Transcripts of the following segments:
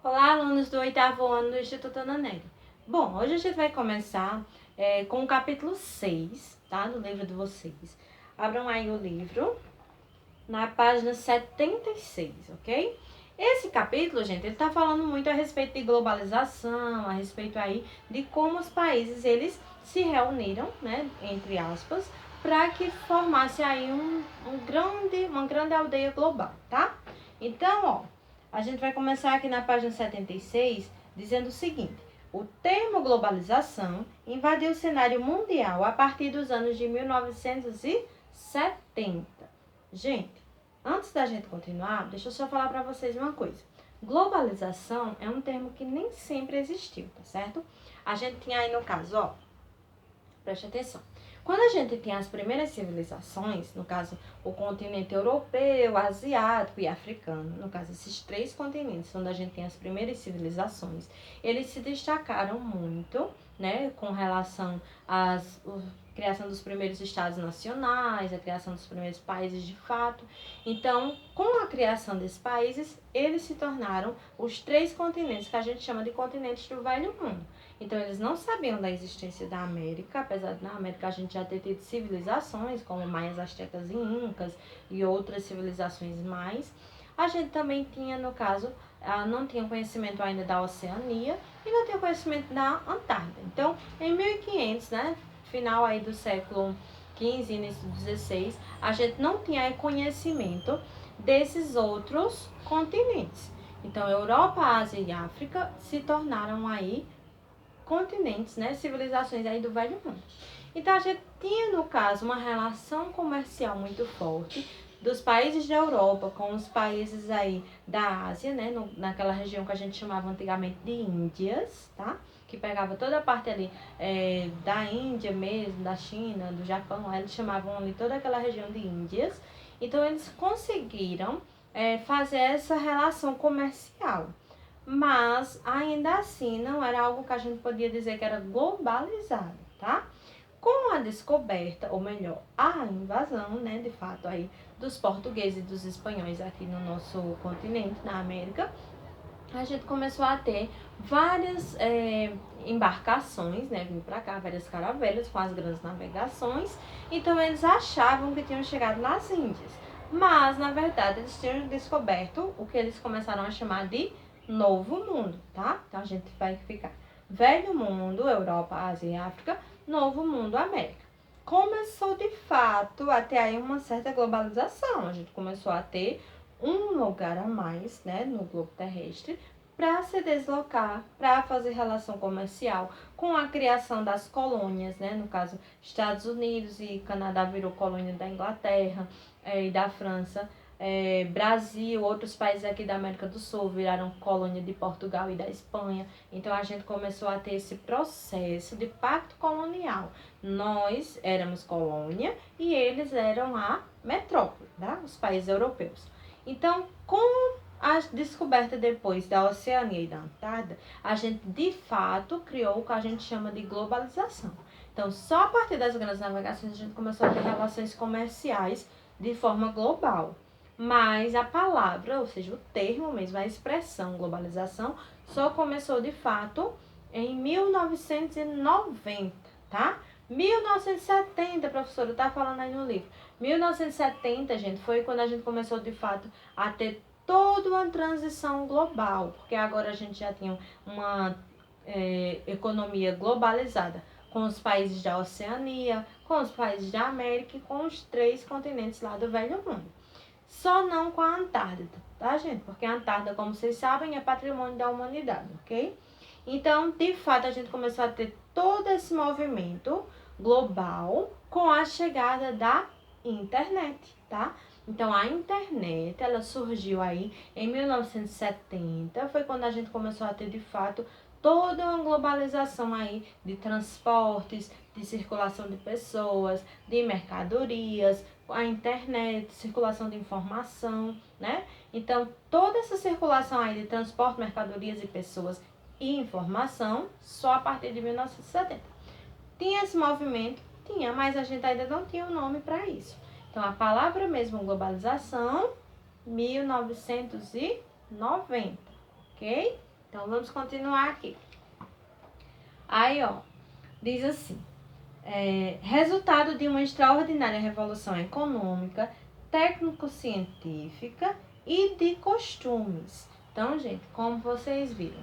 Olá, alunos do 8º ano do Instituto Ana Nery. Bom, hoje a gente vai começar com o capítulo 6, tá? Do livro de vocês. Abram aí o livro na página 76, ok? Esse capítulo, gente, ele tá falando muito a respeito de globalização, a respeito aí de como os países, eles se reuniram, né, entre aspas, para que formasse aí uma grande aldeia global, tá? Então, ó, a gente vai começar aqui na página 76, dizendo o seguinte: o termo globalização invadiu o cenário mundial a partir dos anos de 1970. Gente, antes da gente continuar, deixa eu só falar para vocês uma coisa. Globalização é um termo que nem sempre existiu, tá certo? A gente tinha aí no caso, ó, preste atenção. Quando a gente tem as primeiras civilizações, no caso o continente europeu, asiático e africano, no caso esses três continentes onde a gente tem as primeiras civilizações, eles se destacaram muito, né, com relação à criação dos primeiros estados nacionais, a criação dos primeiros países de fato. Então, com a criação desses países, eles se tornaram os três continentes que a gente chama de continentes do Velho Mundo. Então, eles não sabiam da existência da América, apesar de na América a gente já ter tido civilizações, como maias, astecas e incas e outras civilizações mais. A gente também tinha, no caso, não tinha conhecimento ainda da Oceania e não tinha conhecimento da Antártida. Então, em 1500, né, final aí do século XV, início do XVI, a gente não tinha conhecimento desses outros continentes. Então, Europa, Ásia e África se tornaram aí continentes, né, civilizações aí do Velho Mundo. Então a gente tinha, no caso, uma relação comercial muito forte dos países da Europa com os países aí da Ásia, né, naquela região que a gente chamava antigamente de Índias, tá? Que pegava toda a parte ali da Índia mesmo, da China, do Japão, eles chamavam ali toda aquela região de Índias. Então eles conseguiram fazer essa relação comercial. Mas ainda assim não era algo que a gente podia dizer que era globalizado, tá? Com a descoberta, ou melhor, a invasão, né, de fato aí dos portugueses e dos espanhóis aqui no nosso continente, na América, a gente começou a ter várias embarcações, né, vindo para cá, várias caravelas com as grandes navegações. Então eles achavam que tinham chegado nas Índias, mas na verdade eles tinham descoberto o que eles começaram a chamar de Novo Mundo, tá? Então a gente vai ficar Velho Mundo, Europa, Ásia e África, Novo Mundo, América. Começou de fato a ter aí uma certa globalização. A gente começou a ter um lugar a mais, né, no globo terrestre para se deslocar, para fazer relação comercial, com a criação das colônias, né, no caso Estados Unidos e Canadá virou colônia da Inglaterra e da França. Brasil, outros países aqui da América do Sul viraram colônia de Portugal e da Espanha. Então a gente começou a ter esse processo de pacto colonial. Nós éramos colônia e eles eram a metrópole, tá? Os países europeus. Então, com a descoberta depois da Oceania e da Antártida, a gente de fato criou o que a gente chama de globalização. Então, só a partir das grandes navegações a gente começou a ter relações comerciais de forma global. Mas a palavra, ou seja, o termo mesmo, a expressão globalização, só começou de fato em 1990, tá? 1970, professora, tá falando aí no livro. 1970, gente, foi quando a gente começou de fato a ter toda uma transição global, porque agora a gente já tinha uma economia globalizada com os países da Oceania, com os países da América e com os três continentes lá do Velho Mundo. Só não com a Antártida, tá, gente? Porque a Antártida, como vocês sabem, é patrimônio da humanidade, ok? Então, de fato, a gente começou a ter todo esse movimento global com a chegada da internet, tá? Então, a internet, ela surgiu aí em 1970, foi quando a gente começou a ter, de fato, toda uma globalização aí de transportes, de circulação de pessoas, de mercadorias, a internet, circulação de informação, né? Então, toda essa circulação aí de transporte, mercadorias e pessoas e informação, só a partir de 1970. Tinha esse movimento? Tinha, mas a gente ainda não tinha um nome para isso. Então, a palavra mesmo globalização, 1990, ok? Então, vamos continuar aqui. Aí, ó, diz assim, resultado de uma extraordinária revolução econômica, técnico-científica e de costumes. Então, gente, como vocês viram,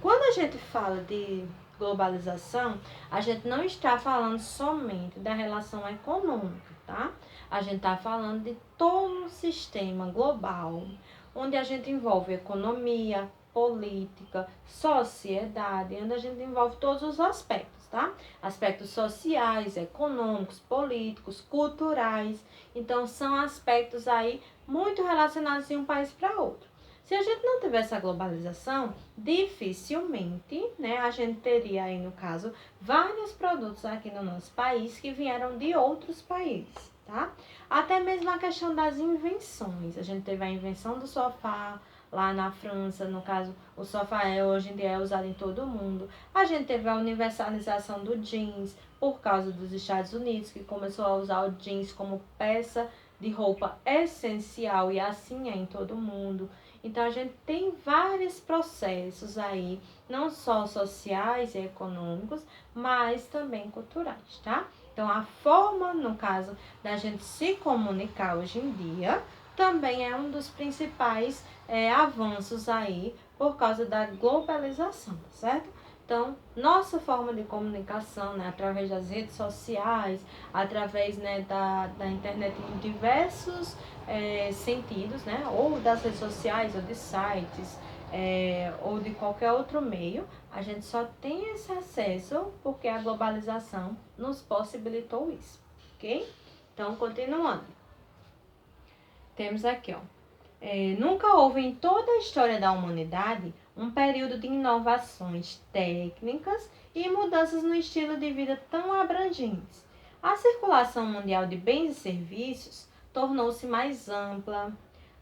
quando a gente fala de globalização, a gente não está falando somente da relação econômica, tá? A gente está falando de todo um sistema global, onde a gente envolve economia, política, sociedade, onde a gente envolve todos os aspectos, tá? Aspectos sociais, econômicos, políticos, culturais. Então, são aspectos aí muito relacionados de um país para outro. Se a gente não tivesse a globalização, dificilmente, né, a gente teria aí, no caso, vários produtos aqui no nosso país que vieram de outros países, tá? Até mesmo a questão das invenções. A gente teve a invenção do sofá lá na França, no caso, o sofá hoje em dia é usado em todo o mundo. A gente teve a universalização do jeans por causa dos Estados Unidos, que começou a usar o jeans como peça de roupa essencial e assim é em todo o mundo. Então, a gente tem vários processos aí, não só sociais e econômicos, mas também culturais, tá? Então, a forma, no caso, da gente se comunicar hoje em dia, também é um dos principais avanços aí por causa da globalização, certo? Então, nossa forma de comunicação, né, através das redes sociais, através, né, da internet em diversos sentidos, né, ou das redes sociais, ou de sites, ou de qualquer outro meio, a gente só tem esse acesso porque a globalização nos possibilitou isso, ok? Então, continuando. Temos aqui, ó. Nunca houve em toda a história da humanidade um período de inovações técnicas e mudanças no estilo de vida tão abrangentes. A circulação mundial de bens e serviços tornou-se mais ampla.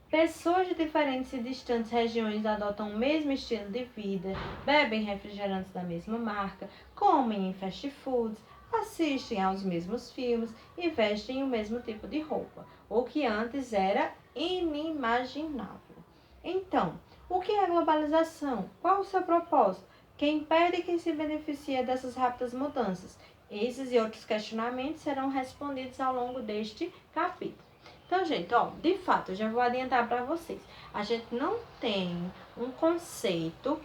Pessoas de diferentes e distantes regiões adotam o mesmo estilo de vida, bebem refrigerantes da mesma marca, comem em fast foods, assistem aos mesmos filmes e vestem o mesmo tipo de roupa, o que antes era inimaginável. Então, o que é globalização? Qual o seu propósito? Quem impede e quem se beneficia dessas rápidas mudanças? Esses e outros questionamentos serão respondidos ao longo deste capítulo. Então, gente, ó, de fato, eu já vou adiantar para vocês. A gente não tem um conceito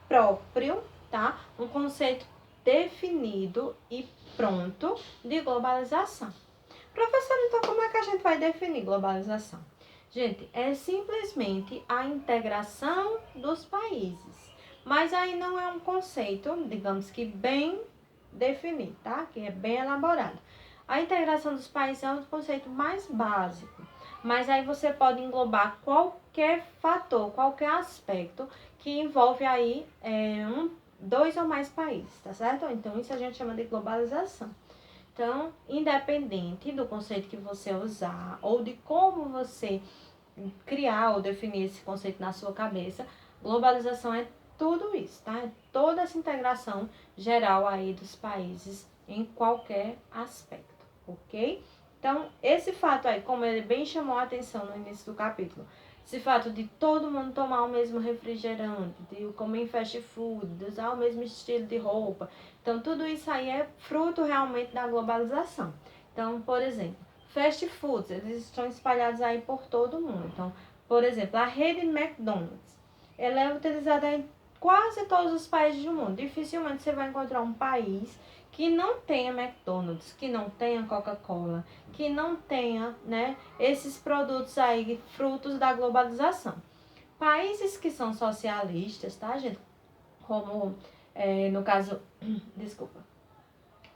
próprio, tá? Um conceito definido e pronto de globalização. Professor, então como é que a gente vai definir globalização? Gente, é simplesmente a integração dos países. Mas aí não é um conceito, digamos que bem definido, tá? Que é bem elaborado. A integração dos países é um conceito mais básico. Mas aí você pode englobar qualquer fator, qualquer aspecto que envolve aí dois ou mais países, tá certo? Então, isso a gente chama de globalização. Então, independente do conceito que você usar ou de como você criar ou definir esse conceito na sua cabeça, globalização é tudo isso, tá? É toda essa integração geral aí dos países em qualquer aspecto, ok? Então, esse fato aí, como ele bem chamou a atenção no início do capítulo, esse fato de todo mundo tomar o mesmo refrigerante, de comer fast food, de usar o mesmo estilo de roupa. Então, tudo isso aí é fruto realmente da globalização. Então, por exemplo, fast foods, eles estão espalhados aí por todo o mundo. Então, por exemplo, a rede McDonald's, ela é utilizada em quase todos os países do mundo. Dificilmente você vai encontrar um país que não tenha McDonald's, que não tenha Coca-Cola, que não tenha, né, esses produtos aí, frutos da globalização. Países que são socialistas, tá, gente? Como no caso, desculpa,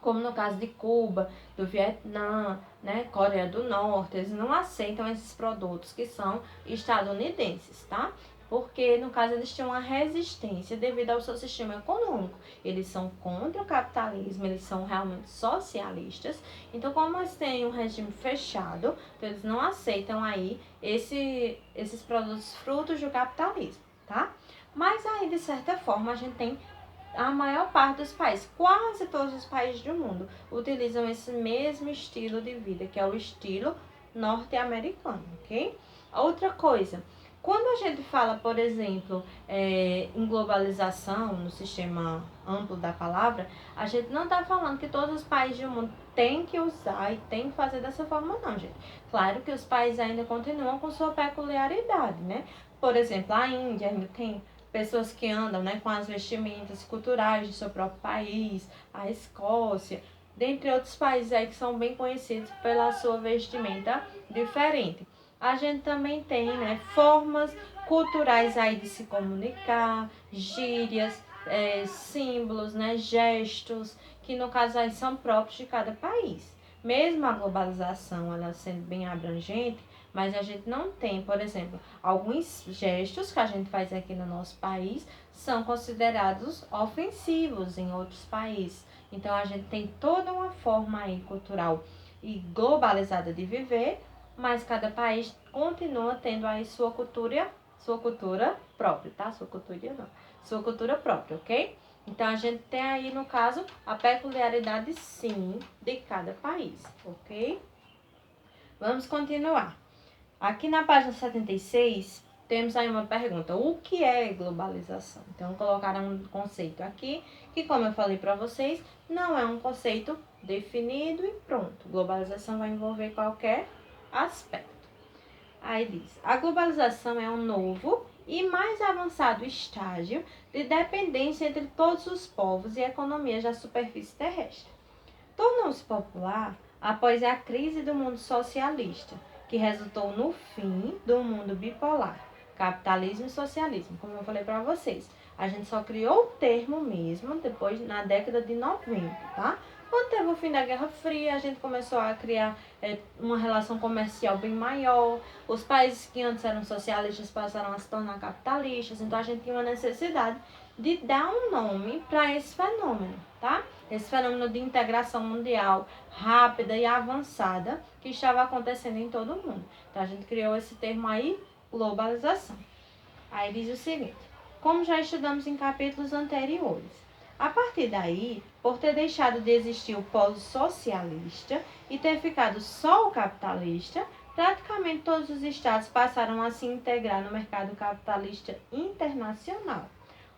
como no caso de Cuba, do Vietnã, né, Coreia do Norte, eles não aceitam esses produtos que são estadunidenses, tá? Porque, no caso, eles têm uma resistência devido ao seu sistema econômico. Eles são contra o capitalismo, eles são realmente socialistas. Então, como eles têm um regime fechado, então eles não aceitam aí esses produtos frutos do capitalismo, tá? Mas aí, de certa forma, a gente tem a maior parte dos países, quase todos os países do mundo, utilizam esse mesmo estilo de vida, que é o estilo norte-americano, ok? Outra coisa, Quando a gente fala, por exemplo, em globalização, no sistema amplo da palavra, a gente não está falando que todos os países do mundo têm que usar e têm que fazer dessa forma, não, gente. Claro que os países ainda continuam com sua peculiaridade, né? Por exemplo, a Índia ainda tem pessoas que andam, né, com as vestimentas culturais do seu próprio país, a Escócia, dentre outros países aí que são bem conhecidos pela sua vestimenta diferente. A gente também tem, né, formas culturais aí de se comunicar, gírias, símbolos, né, gestos, que no caso aí são próprios de cada país. Mesmo a globalização, ela sendo bem abrangente, mas a gente não tem, por exemplo, alguns gestos que a gente faz aqui no nosso país são considerados ofensivos em outros países. Então a gente tem toda uma forma aí cultural e globalizada de viver, mas cada país continua tendo aí sua cultura própria, tá? Sua cultura não, sua cultura própria, ok? Então a gente tem aí, no caso, a peculiaridade sim de cada país, ok? Vamos continuar. Aqui na página 76, temos aí uma pergunta: o que é globalização? Então, colocaram um conceito aqui, que como eu falei para vocês, não é um conceito definido e pronto. Globalização vai envolver qualquer aspecto. Aí diz: a globalização é um novo e mais avançado estágio de dependência entre todos os povos e economias da superfície terrestre. Tornou-se popular após a crise do mundo socialista, que resultou no fim do mundo bipolar, capitalismo e socialismo, como eu falei para vocês. A gente só criou o termo mesmo depois, na década de 90, tá? Quando teve o fim da Guerra Fria, a gente começou a criar uma relação comercial bem maior. Os países que antes eram socialistas passaram a se tornar capitalistas, então a gente tinha uma necessidade de dar um nome para esse fenômeno, tá? Esse fenômeno de integração mundial rápida e avançada que estava acontecendo em todo o mundo. Então a gente criou esse termo aí, globalização. Aí diz o seguinte: como já estudamos em capítulos anteriores, a partir daí, por ter deixado de existir o polo socialista e ter ficado só o capitalista, praticamente todos os estados passaram a se integrar no mercado capitalista internacional,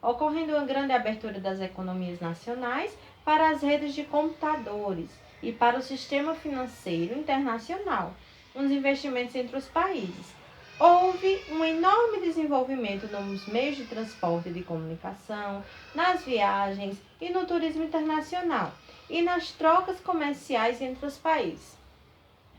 ocorrendo uma grande abertura das economias nacionais para as redes de computadores e para o sistema financeiro internacional, nos investimentos entre os países. Houve um enorme desenvolvimento nos meios de transporte e de comunicação, nas viagens e no turismo internacional e nas trocas comerciais entre os países.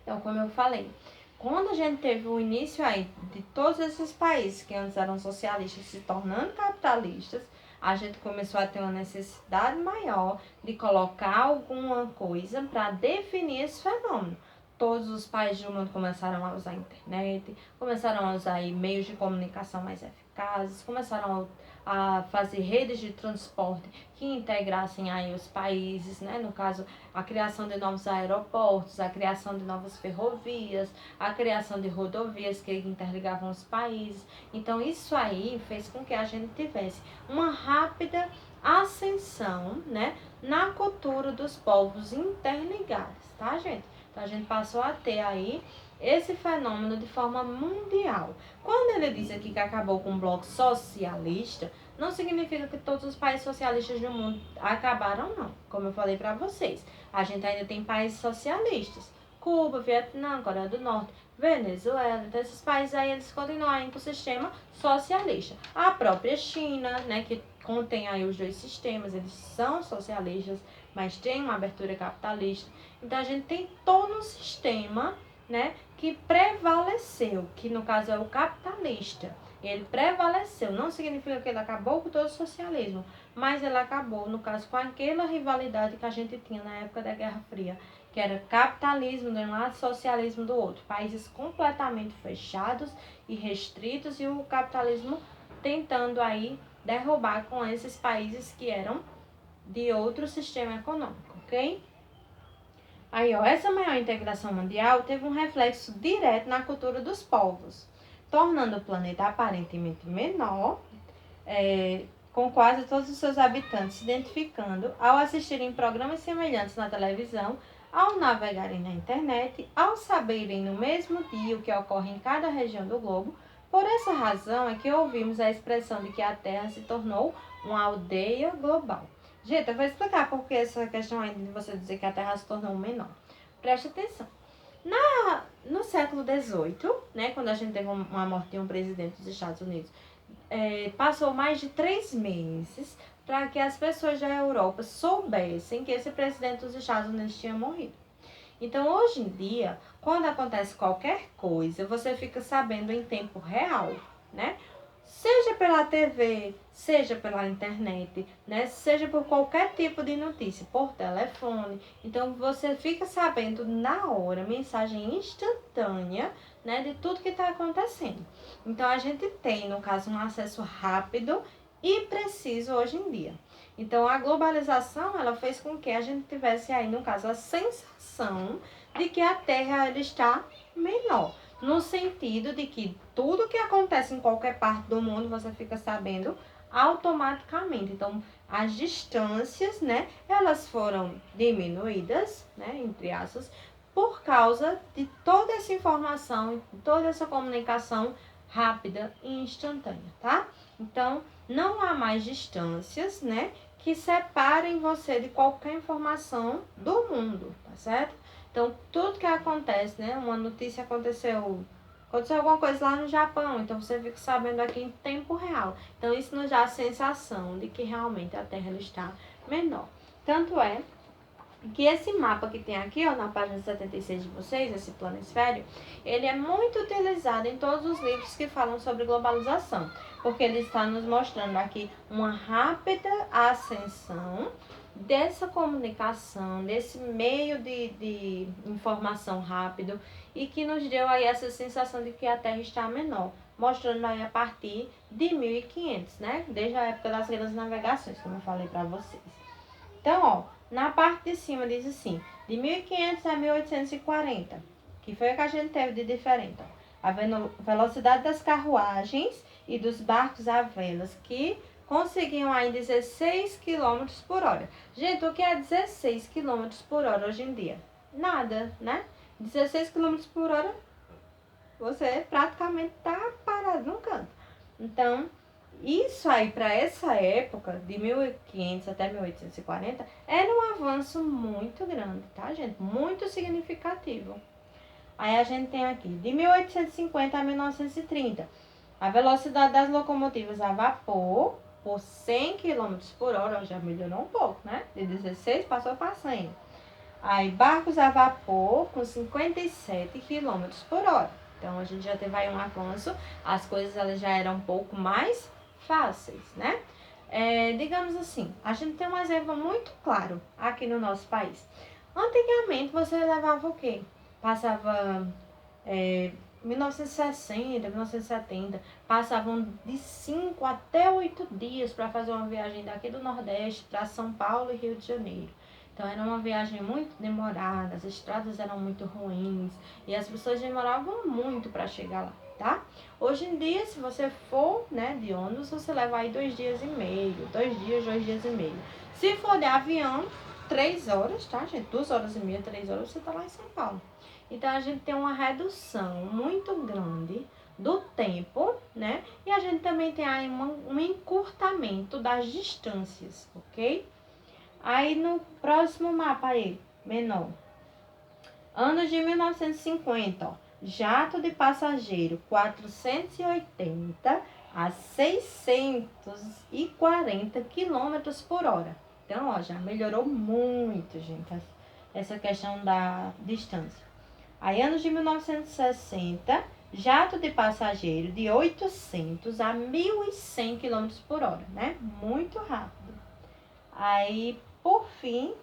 Então, como eu falei, quando a gente teve o início aí de todos esses países que antes eram socialistas se tornando capitalistas, a gente começou a ter uma necessidade maior de colocar alguma coisa para definir esse fenômeno. Todos os países do mundo começaram a usar a internet, começaram a usar aí meios de comunicação mais eficazes, começaram a fazer redes de transporte que integrassem aí os países, né? No caso, a criação de novos aeroportos, a criação de novas ferrovias, a criação de rodovias que interligavam os países. Então, isso aí fez com que a gente tivesse uma rápida ascensão, né, na cultura dos povos interligados, tá, gente? Então, a gente passou a ter aí esse fenômeno de forma mundial. Quando ele diz aqui que acabou com o bloco socialista, não significa que todos os países socialistas do mundo acabaram, não. Como eu falei para vocês, a gente ainda tem países socialistas. Cuba, Vietnã, Coreia do Norte, Venezuela. Então, esses países aí, eles continuam aí com o sistema socialista. A própria China, né, que contém aí os dois sistemas, eles são socialistas, mas tem uma abertura capitalista. Então, a gente tem todo um sistema, né, que prevaleceu, que no caso é o capitalista. Ele prevaleceu, não significa que ele acabou com todo o socialismo, mas ele acabou, no caso, com aquela rivalidade que a gente tinha na época da Guerra Fria, que era capitalismo de um lado, socialismo do outro. Países completamente fechados e restritos e o capitalismo tentando aí derrubar com esses países que eram de outro sistema econômico, ok? Aí, ó, essa maior integração mundial teve um reflexo direto na cultura dos povos, tornando o planeta aparentemente menor, com quase todos os seus habitantes se identificando ao assistirem programas semelhantes na televisão, ao navegarem na internet, ao saberem no mesmo dia o que ocorre em cada região do globo, Por essa razão é que ouvimos a expressão de que a Terra se tornou uma aldeia global. Gente, eu vou explicar por que essa questão aí de você dizer que a Terra se tornou menor. Preste atenção. No século XVIII, né, quando a gente teve uma morte de um presidente dos Estados Unidos, passou mais de 3 meses para que as pessoas da Europa soubessem que esse presidente dos Estados Unidos tinha morrido. Então, hoje em dia, quando acontece qualquer coisa, você fica sabendo em tempo real, né? Seja pela TV, seja pela internet, né? Seja por qualquer tipo de notícia, por telefone. Então, você fica sabendo na hora, mensagem instantânea, né? De tudo que está acontecendo. Então, a gente tem, no caso, um acesso rápido e preciso hoje em dia. Então, a globalização, ela fez com que a gente tivesse aí, no caso, a sensação de que a Terra ela está menor. No sentido de que tudo que acontece em qualquer parte do mundo, você fica sabendo automaticamente. Então, as distâncias, né, elas foram diminuídas, né, entre aspas, por causa de toda essa informação, toda essa comunicação rápida e instantânea, tá? Então, não há mais distâncias, né, que separem você de qualquer informação do mundo, tá certo? Então, tudo que acontece, né, uma notícia aconteceu alguma coisa lá no Japão, então você fica sabendo aqui em tempo real. Então, isso nos dá a sensação de que realmente a Terra está menor. Tanto é que esse mapa que tem aqui, ó, na página 76 de vocês, esse planisfério, ele é muito utilizado em todos os livros que falam sobre globalização, porque ele está nos mostrando aqui uma rápida ascensão dessa comunicação, desse meio de informação rápido e que nos deu aí essa sensação de que a Terra está menor, mostrando aí a partir de 1500, né? Desde a época das grandes navegações, como eu falei para vocês. Então, ó, na parte de cima diz assim, de 1500 a 1840, que foi o que a gente teve de diferente. Ó. A velocidade das carruagens e dos barcos a velas, que conseguiam aí 16 km por hora. Gente, o que é 16 km por hora hoje em dia? Nada, né? 16 km por hora, você praticamente tá parado no canto. Então, isso aí, para essa época, de 1500 até 1840, era um avanço muito grande, tá, gente? Muito significativo. Aí a gente tem aqui, de 1850 a 1930, a velocidade das locomotivas a vapor, por 100 km por hora, já melhorou um pouco, né? De 16 passou para 100. Aí, barcos a vapor, com 57 km por hora. Então, a gente já teve aí um avanço, as coisas elas já eram um pouco mais fáceis, né? Digamos assim, a gente tem um exemplo muito claro aqui no nosso país. Antigamente, você levava o quê? Passava 1960, 1970, passavam de 5 até 8 dias para fazer uma viagem daqui do Nordeste para São Paulo e Rio de Janeiro. Então, era uma viagem muito demorada, as estradas eram muito ruins e as pessoas demoravam muito para chegar lá, tá? Hoje em dia, se você for, né, de ônibus, você leva aí 2 dias e meio, 2 dias, 2 dias e meio. Se for de avião, 3 horas, tá, gente? 2 horas e meia, 3 horas, você tá lá em São Paulo. Então, a gente tem uma redução muito grande do tempo, né? E a gente também tem aí um encurtamento das distâncias, ok? Aí no próximo mapa aí, menor. Anos de 1950, ó. Jato de passageiro 480 a 640 km por hora. Então, ó, já melhorou muito, gente, essa questão da distância. Aí, anos de 1960, jato de passageiro de 800 a 1.100 km por hora, né? Muito rápido. Aí, por fim,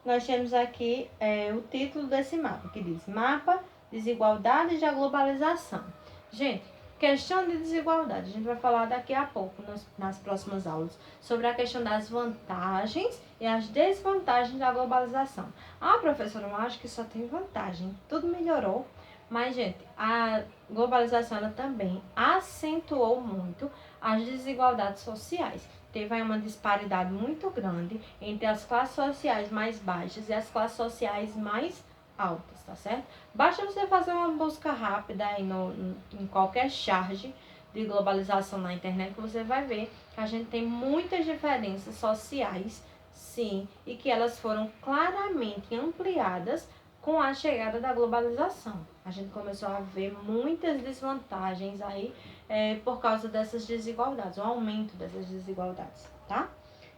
nós temos aqui o título desse mapa, que diz Mapa, Desigualdades da Globalização. Gente, questão de desigualdade, a gente vai falar daqui a pouco, nas próximas aulas, sobre a questão das vantagens e as desvantagens da globalização. Ah, professora, eu acho que só tem vantagem, tudo melhorou. Mas, gente, a globalização ela também acentuou muito as desigualdades sociais. Teve aí uma disparidade muito grande entre as classes sociais mais baixas e as classes sociais mais altas, tá certo? Basta você fazer uma busca rápida aí em qualquer charge de globalização na internet, que você vai ver que a gente tem muitas diferenças sociais, sim, e que elas foram claramente ampliadas com a chegada da globalização. A gente começou a ver muitas desvantagens aí por causa dessas desigualdades, o aumento dessas desigualdades, tá?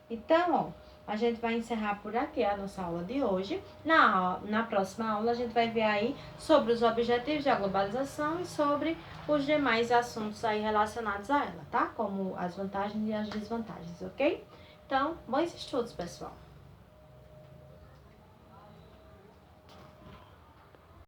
Então, a gente vai encerrar por aqui a nossa aula de hoje. Na próxima aula, a gente vai ver aí sobre os objetivos da globalização e sobre os demais assuntos aí relacionados a ela, tá? Como as vantagens e as desvantagens, ok? Então, bons estudos, pessoal!